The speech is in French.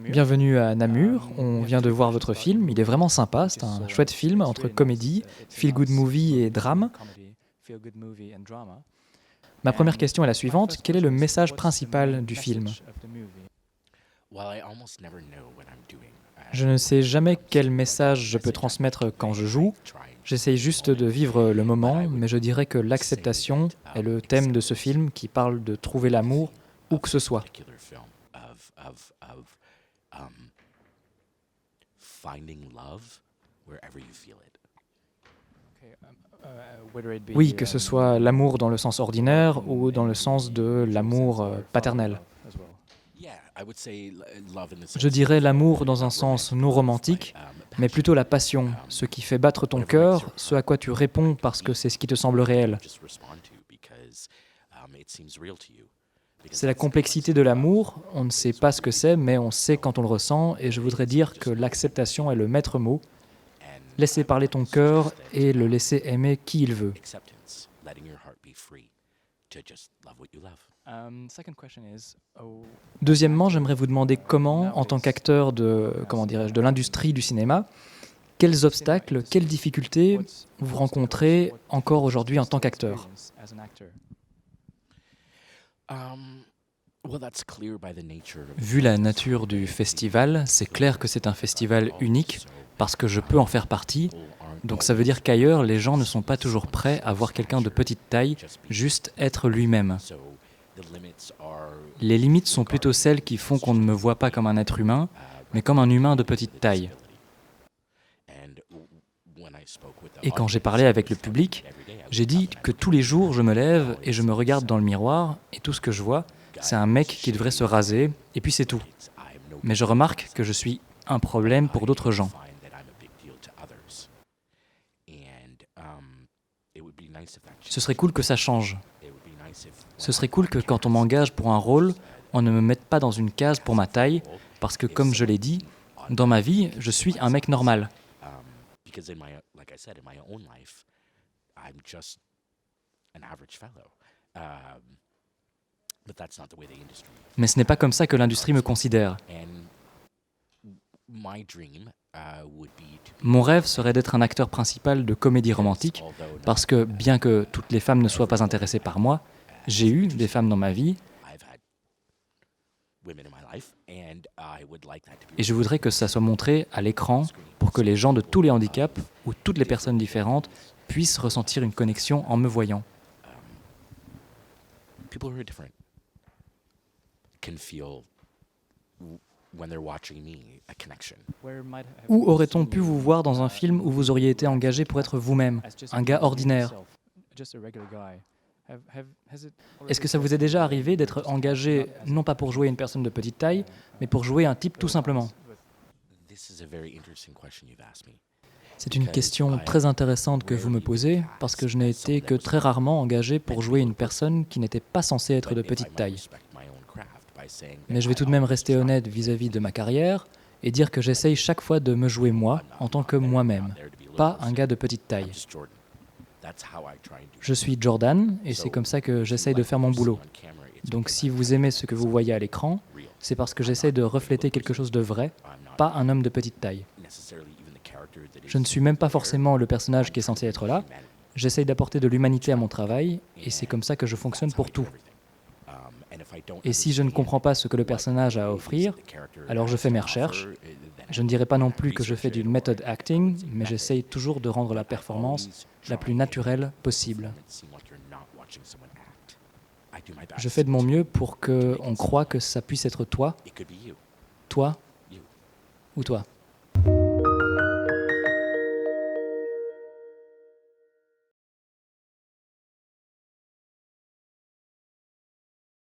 Bienvenue à Namur, on vient de voir votre film, il est vraiment sympa, c'est un chouette film entre comédie, feel-good movie et drame. Ma première question est la suivante, quel est le message principal du film? Je ne sais jamais quel message je peux transmettre quand je joue, j'essaye juste de vivre le moment, mais je dirais que l'acceptation est le thème de ce film qui parle de trouver l'amour où que ce soit. Oui, que ce soit l'amour dans le sens ordinaire ou dans le sens de l'amour paternel. Je dirais l'amour dans un sens non romantique, mais plutôt la passion, ce qui fait battre ton cœur, ce à quoi tu réponds parce que c'est ce qui te semble réel. C'est la complexité de l'amour, on ne sait pas ce que c'est, mais on sait quand on le ressent, et je voudrais dire que l'acceptation est le maître mot. Laisser parler ton cœur et le laisser aimer qui il veut. Deuxièmement, j'aimerais vous demander comment, en tant qu'acteur de l'industrie du cinéma, quels obstacles, quelles difficultés vous rencontrez encore aujourd'hui en tant qu'acteur? Vu la nature du festival, c'est clair que c'est un festival unique parce que je peux en faire partie. Donc ça veut dire qu'ailleurs, les gens ne sont pas toujours prêts à voir quelqu'un de petite taille juste être lui-même. Les limites sont plutôt celles qui font qu'on ne me voit pas comme un être humain, mais comme un humain de petite taille. Et quand j'ai parlé avec le public, j'ai dit que tous les jours, je me lève et je me regarde dans le miroir, et tout ce que je vois, c'est un mec qui devrait se raser, et puis c'est tout. Mais je remarque que je suis un problème pour d'autres gens. Ce serait cool que ça change. Ce serait cool que quand on m'engage pour un rôle, on ne me mette pas dans une case pour ma taille, parce que comme je l'ai dit, dans ma vie, je suis un mec normal. Mais ce n'est pas comme ça que l'industrie me considère. Mon rêve serait d'être un acteur principal de comédie romantique, parce que bien que toutes les femmes ne soient pas intéressées par moi, j'ai eu des femmes dans ma vie, et je voudrais que ça soit montré à l'écran pour que les gens de tous les handicaps ou toutes les personnes différentes puissent ressentir une connexion en me voyant. Où aurait-on pu vous voir dans un film où vous auriez été engagé pour être vous-même, un gars ordinaire? Est-ce que ça vous est déjà arrivé d'être engagé, non pas pour jouer une personne de petite taille, mais pour jouer un type tout simplement? C'est une question très intéressante que vous me posez, parce que je n'ai été que très rarement engagé pour jouer une personne qui n'était pas censée être de petite taille. Mais je vais tout de même rester honnête vis-à-vis de ma carrière et dire que j'essaye chaque fois de me jouer moi en tant que moi-même, pas un gars de petite taille. Je suis Jordan et c'est comme ça que j'essaye de faire mon boulot. Donc si vous aimez ce que vous voyez à l'écran, c'est parce que j'essaie de refléter quelque chose de vrai, pas un homme de petite taille. Je ne suis même pas forcément le personnage qui est censé être là, j'essaye d'apporter de l'humanité à mon travail et c'est comme ça que je fonctionne pour tout. Et si je ne comprends pas ce que le personnage a à offrir, alors je fais mes recherches. Je ne dirais pas non plus que je fais du method acting, mais j'essaye toujours de rendre la performance la plus naturelle possible. Je fais de mon mieux pour qu'on croie que ça puisse être toi ou toi.